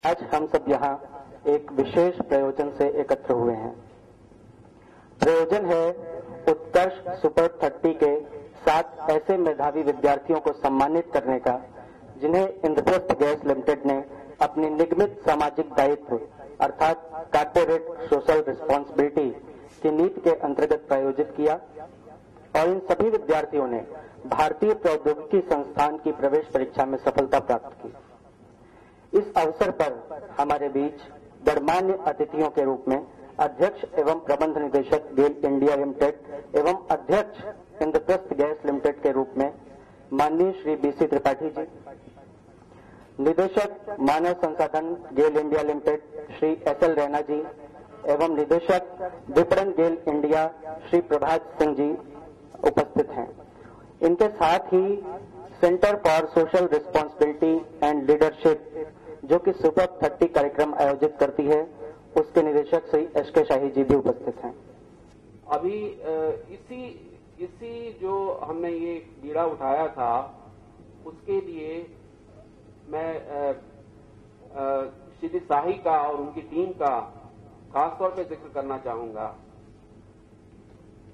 आज हम सब यहाँ एक विशेष प्रयोजन से एकत्र हुए हैं। प्रयोजन है उत्कर्ष सुपर 30 के 7 ऐसे मेधावी विद्यार्थियों को सम्मानित करने का जिन्हें इंद्रप्रस्थ गैस लिमिटेड ने अपनी निगमित सामाजिक दायित्व अर्थात कॉर्पोरेट सोशल रिस्पॉन्सिबिलिटी की नीति के अंतर्गत प्रायोजित किया और इन सभी विद्यार्थियों ने भारतीय प्रौद्योगिकी संस्थान की प्रवेश परीक्षा में सफलता प्राप्त की। इस अवसर पर हमारे बीच गणमान्य अतिथियों के रूप में अध्यक्ष एवं प्रबंध निदेशक गेल इंडिया लिमिटेड एवं अध्यक्ष इंद्रप्रस्थ गैस लिमिटेड के रूप में माननीय श्री बीसी त्रिपाठी जी, निदेशक मानव संसाधन GAIL India Limited Shri SL Raina ji एवं निदेशक विपणन गेल इंडिया श्री प्रभात सिंह जी उपस्थित हैं। इनके साथ ही centre for social responsibility and leadership जो कि सुपर 30 कार्यक्रम आयोजित करती है उसके निदेशक श्री एसके शाही जी भी उपस्थित हैं। अभी इसी जो हमने ये बीड़ा उठाया था उसके लिए मैं श्री शाही का और उनकी टीम का खासतौर पे जिक्र करना चाहूंगा।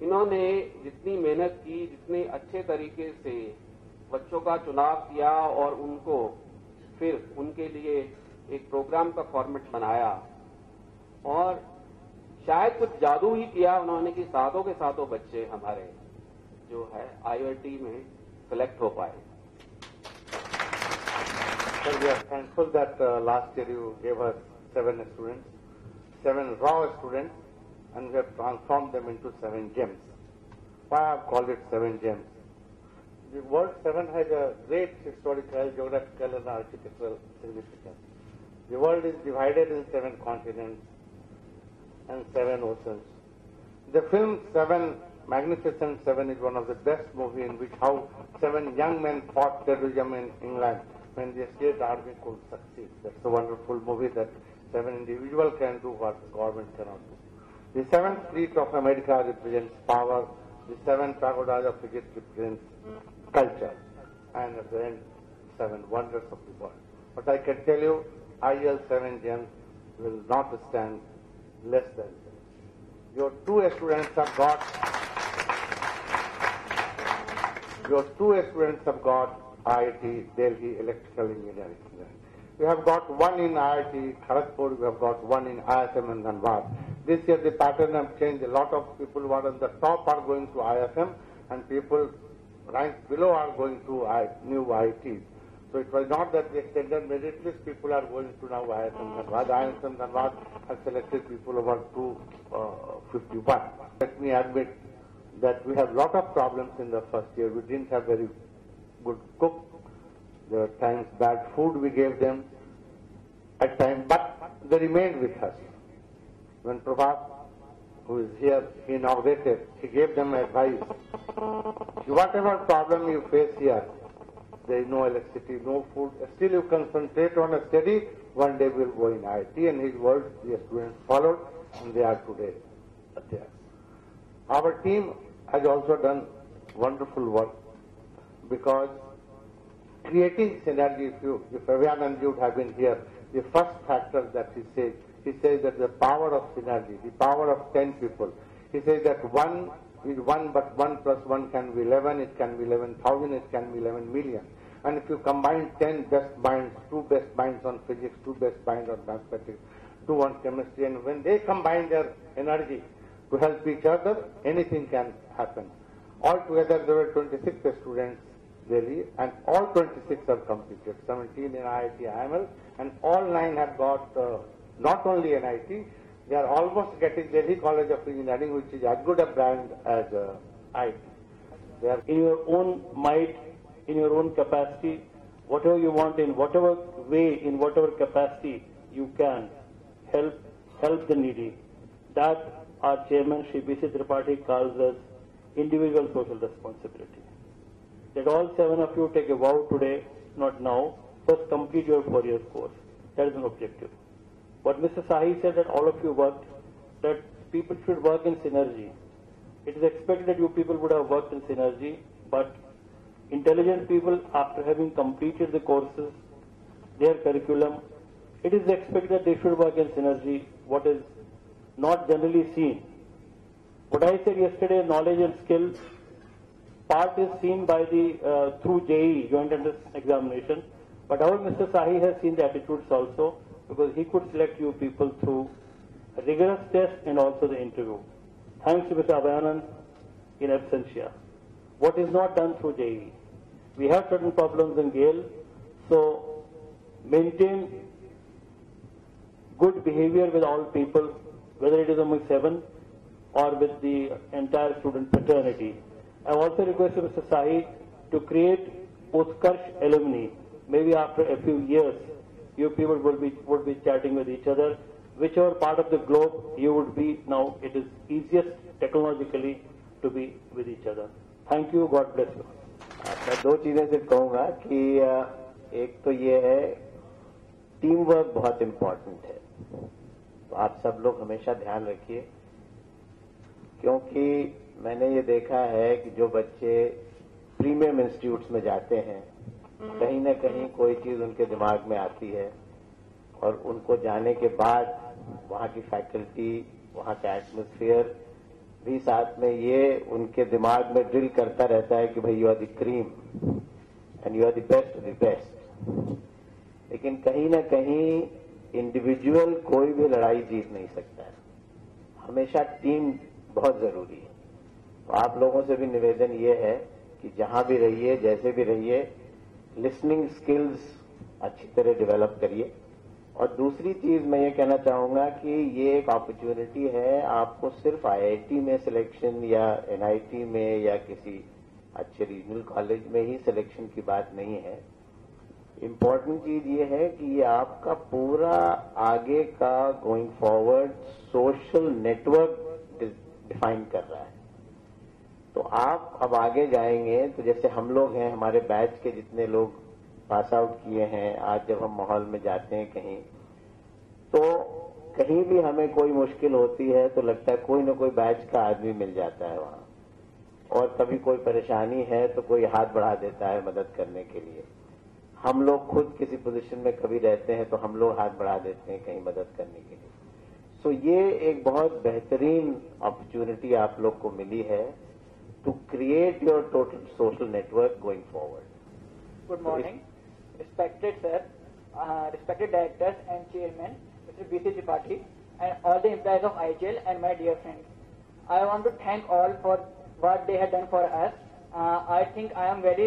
इन्होंने जितनी मेहनत की, जितने अच्छे तरीके से बच्चों का चुनाव किया और उनको फिर उनके लिए एक प्रोग्राम का फॉर्मेट बनाया और शायद कुछ जादू ही किया उन्होंने कि सातों के सातों बच्चे हमारे जो है IIT में सिलेक्ट हो पाए। Sir, we are thankful that last year you gave us 7 students, 7 raw students, and we have transformed them into 7 gems. Why I have called it 7 gems? The word 7 has a great historical, geographical, and architectural significance. The world is divided in 7 continents and 7 oceans. The film 7, Magnificent 7, is one of the best movies in which how 7 young men fought terrorism in England when the state army could succeed. That's a wonderful movie that 7 individuals can do what the government cannot do. The 7th fleet of America represents power. The 7 pagodas of Egypt represents culture. And at the end, 7 wonders of the world. But I can tell you, IL 7 gems will not stand less than this. Your 2 students have got IIT Delhi Electrical Engineering. We have got 1 in IIT Kharagpur, we have got 1 in ISM and Dhanbad. This year the pattern has changed. A lot of people who are on the top are going to ISM and people ranked below are going to new IITs. So it was not that the extended merit list people are going to now ISM Dhanbad. ISM Dhanbad has selected people over 251. Let me admit that we have a lot of problems in the first year. We didn't have very good cook. There were times bad food we gave them at times, but they remained with us. When Prabhat, who is here, he inaugurated, he gave them advice. Whatever problem you face here, there is no electricity, no food, still you concentrate on a study, one day we will go in IIT, and his words the students followed, and they are today there. Our team has also done wonderful work because creating synergy, if Avianand would have been here, the first factor that he says that the power of synergy, the power of 10 people. He says that 1 is 1, but 1 plus 1 can be 11, it can be 11,000, it can be 11 million. And if you combine 10 best minds, 2 best minds on physics, 2 best minds on mathematics, 2 on chemistry, and when they combine their energy to help each other, anything can happen. Altogether, there were 26 students Delhi, and all 26 have completed, 17 in IIT IML, and all 9 have got not only NIT, they are almost getting Delhi College of Engineering, which is as good a brand as IIT. They are in your own might, in your own capacity, whatever you want, in whatever way, in whatever capacity you can help the needy. That our chairman, Shri B.C. Tripathi, calls us individual social responsibility. That all 7 of you take a vow today, not now, first complete your 4-year course. That is an objective. What Mr. Sahi said that all of you worked, that people should work in synergy. It is expected that you people would have worked in synergy, but intelligent people, after having completed the courses, their curriculum, it is expected that they should work in synergy, what is not generally seen. What I said yesterday, knowledge and skill, part is seen by the through JEE, Joint Entrance Examination, but our Mr. Sahi has seen the attitudes also, because he could select you people through a rigorous test and also the interview. Thanks to Mr. Abhayanand in absentia. What is not done through JEE? We have certain problems in GAIL, so maintain good behavior with all people, whether it is among 7 or with the entire student fraternity. I have also requested Mr. Sahi to create Utkarsh alumni. Maybe after a few years, you people would be chatting with each other. Whichever part of the globe you would be, now it is easiest technologically to be with each other. Thank you. God bless you. मैं 2 चीजें सिर्फ कहूंगा कि एक तो ये है, team work बहुत इम्पोर्टेंट है, तो आप सब लोग हमेशा ध्यान रखिए, क्योंकि मैंने ये देखा है कि जो बच्चे प्रीमियम इंस्टीट्यूट्स में जाते हैं, कहीं न कहीं कोई चीज उनके दिमाग में आती है और उनको जाने के बाद वहां की फैकल्टी, वहां का एटमॉस्फेयर भी साथ में ये उनके दिमाग में ड्रिल करता रहता है कि भाई you are the cream and you are the best of the best. लेकिन कहीं न कहीं इंडिविजुअल कोई भी लड़ाई जीत नहीं सकता है, हमेशा टीम बहुत जरूरी है। तो आप लोगों से भी निवेदन ये है कि जहां भी रहिए, जैसे भी रहिए, लिसनिंग स्किल्स अच्छी तरह डेवलप करिए। और दूसरी चीज मैं ये कहना चाहूंगा कि ये एक अपॉर्चुनिटी है, आपको सिर्फ आईआईटी में सिलेक्शन या एनआईटी में या किसी अच्छे रीजनल कॉलेज में ही सिलेक्शन की बात नहीं है। इम्पोर्टेंट चीज ये है कि ये आपका पूरा आगे का going forward social network define कर रहा है। तो आप अब आगे जाएंगे तो जैसे हम लोग हैं, हमारे बैच के जितने लोग पास आउट किए हैं, आज जब हम माहौल में जाते हैं कहीं, तो कहीं भी हमें कोई मुश्किल होती है तो लगता है कोई ना कोई बैच का आदमी मिल जाता है वहां, और कभी कोई परेशानी है तो कोई हाथ बढ़ा देता है मदद करने के लिए। हम लोग खुद किसी पोजीशन में कभी रहते हैं तो हम लोग हाथ बढ़ा देते हैं कहीं मदद करने के लिए। सो ये एक बहुत बेहतरीन अपॉर्चुनिटी आप लोग को मिली है to create your total social network going forward. Good morning, respected sir, respected directors and chairman, Mr. B.C. Tripathi, and all the employees of IGL and my dear friends. I want to thank all for what they have done for us. I think I am very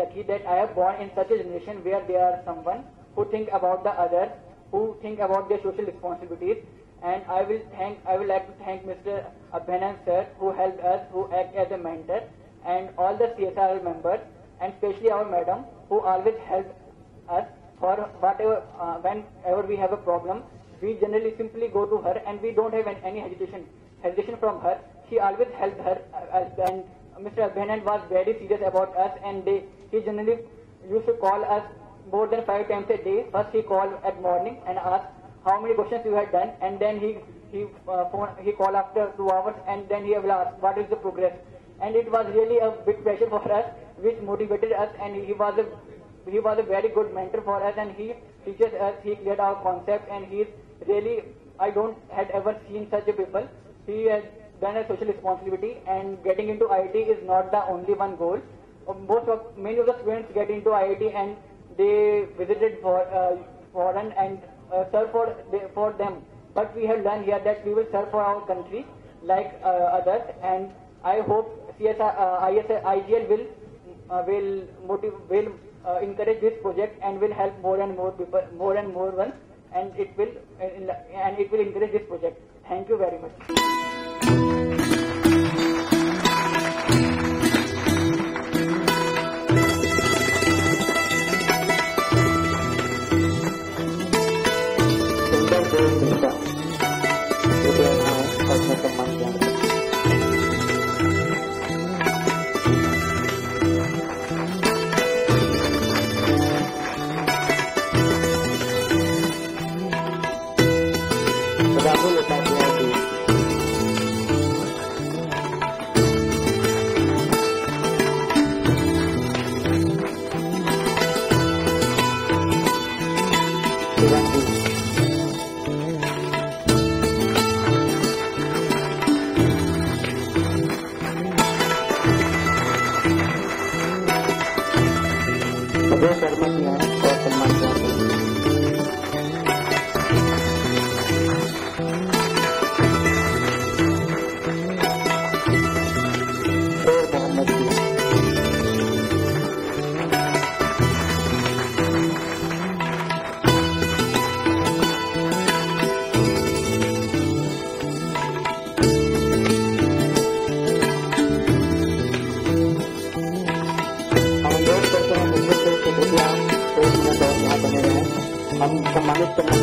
lucky that I have born in such a generation where there are someone who think about the others, who think about their social responsibilities. And I will like to thank Mr. Abhayanand sir, who helped us, who act as a mentor, and all the CSR members, and especially our madam, who always help us for whatever, whenever we have a problem. We generally simply go to her and we don't have any hesitation from her. She always helped her, and Mr. Abhayanand was very serious about us, and he generally used to call us more than 5 times a day. First he called at morning and asked how many questions you had done, and then he called after 2 hours, and then he will ask what is the progress. And it was really a big pressure for us, which motivated us, and he was a very good mentor for us, and he teaches us, he cleared our concept, and he is really, I don't had ever seen such a people. He has done a social responsibility, and getting into IIT is not the only one goal. Many of the students get into IIT and they visited foreign and serve for them. But we have learned here that we will serve for our country like others, and I hope IGL will encourage this project and will help more and more people, more and more ones, and it will encourage this project. Thank you very much.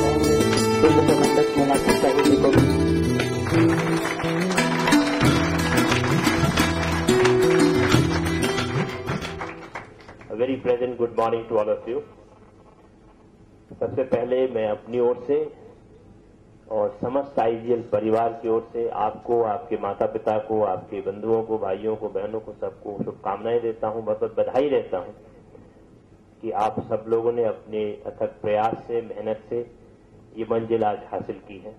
कहेंगे दिल्ली के मंडप मीनाक्षी साहू जी को भी। A very pleasant good morning to all of you. सबसे पहले मैं अपनी ओर से और समस्त आईजीएल परिवार की ओर से आपको, आपके माता पिता को, आपके बंधुओं को, भाइयों को, बहनों को, सबको शुभकामनाएं देता हूं, बहुत बहुत बधाई देता हूं कि आप सब लोगों ने अपने अथक प्रयास से, मेहनत से ये मंजिल आज हासिल की है।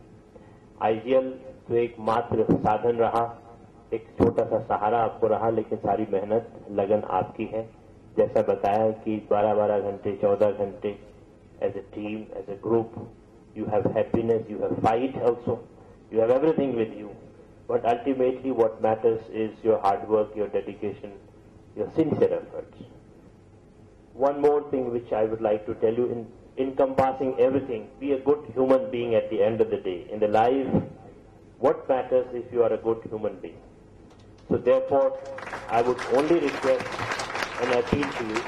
आईजीएल तो एक मात्र साधन रहा, एक छोटा सा सहारा आपको रहा, लेकिन सारी मेहनत, लगन आपकी है। जैसा बताया कि 12-12 घंटे, 14 घंटे as a team, as a group, you have happiness, you have fight also, you have everything with you. But ultimately what matters is your hard work, your dedication, your sincere efforts. One more thing which I would like to tell you, in encompassing everything, be a good human being at the end of the day. In the life, what matters if you are a good human being? So therefore, I would only request and appeal to you,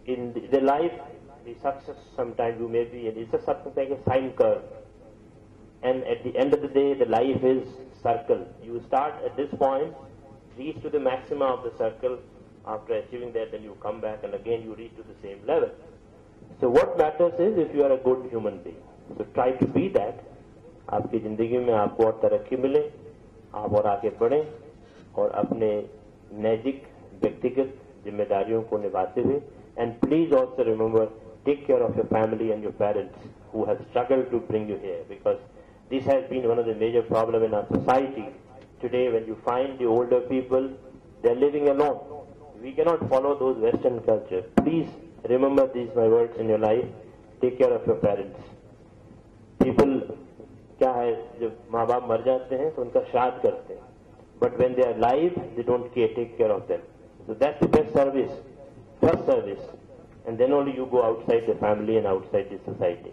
in the life, the success sometimes you may be, it's a something like a sine curve. And at the end of the day, the life is circle. You start at this point, reach to the maxima of the circle. After achieving that, then you come back and again you reach to the same level. So what matters is if you are a good human being. So try to be that. आपकी जिंदगी में आपको और तरक्की मिले, आप और आगे बढ़ें और अपने नैतिक व्यक्तिगत जिम्मेदारियों को निभाते हुए। And please also remember, take care of your family and your parents who have struggled to bring you here, because this has been one of the major problems in our society. Today, when you find the older people, they are living alone. We cannot follow those Western culture. Please remember these my words in your life. Take care of your parents. People, क्या है, जब माँ बाप मर जाते हैं तो उनका श्राद्ध करते हैं. But when they are alive, they don't take care of them. So that's the best service. First service, and then only you go outside the family and outside the society.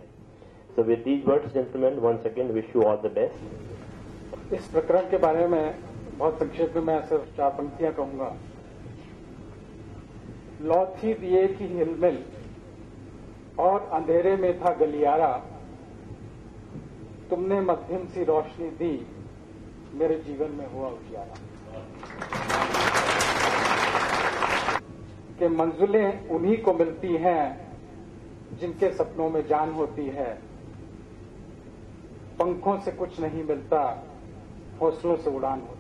So with these words, gentlemen, once again wish you all the best. इस प्रकरण के बारे में बहुत संक्षेप में मैं सिर्फ 4 पंक्तियां कहूंगा। लौ थी दिए की हिलमिल और अंधेरे में था गलियारा, तुमने मध्यम सी रोशनी दी, मेरे जीवन में हुआ उजियारा। कि मंजिलें उन्हीं को मिलती हैं जिनके सपनों में जान होती है, पंखों से कुछ नहीं मिलता, हौसलों से उड़ान होती है।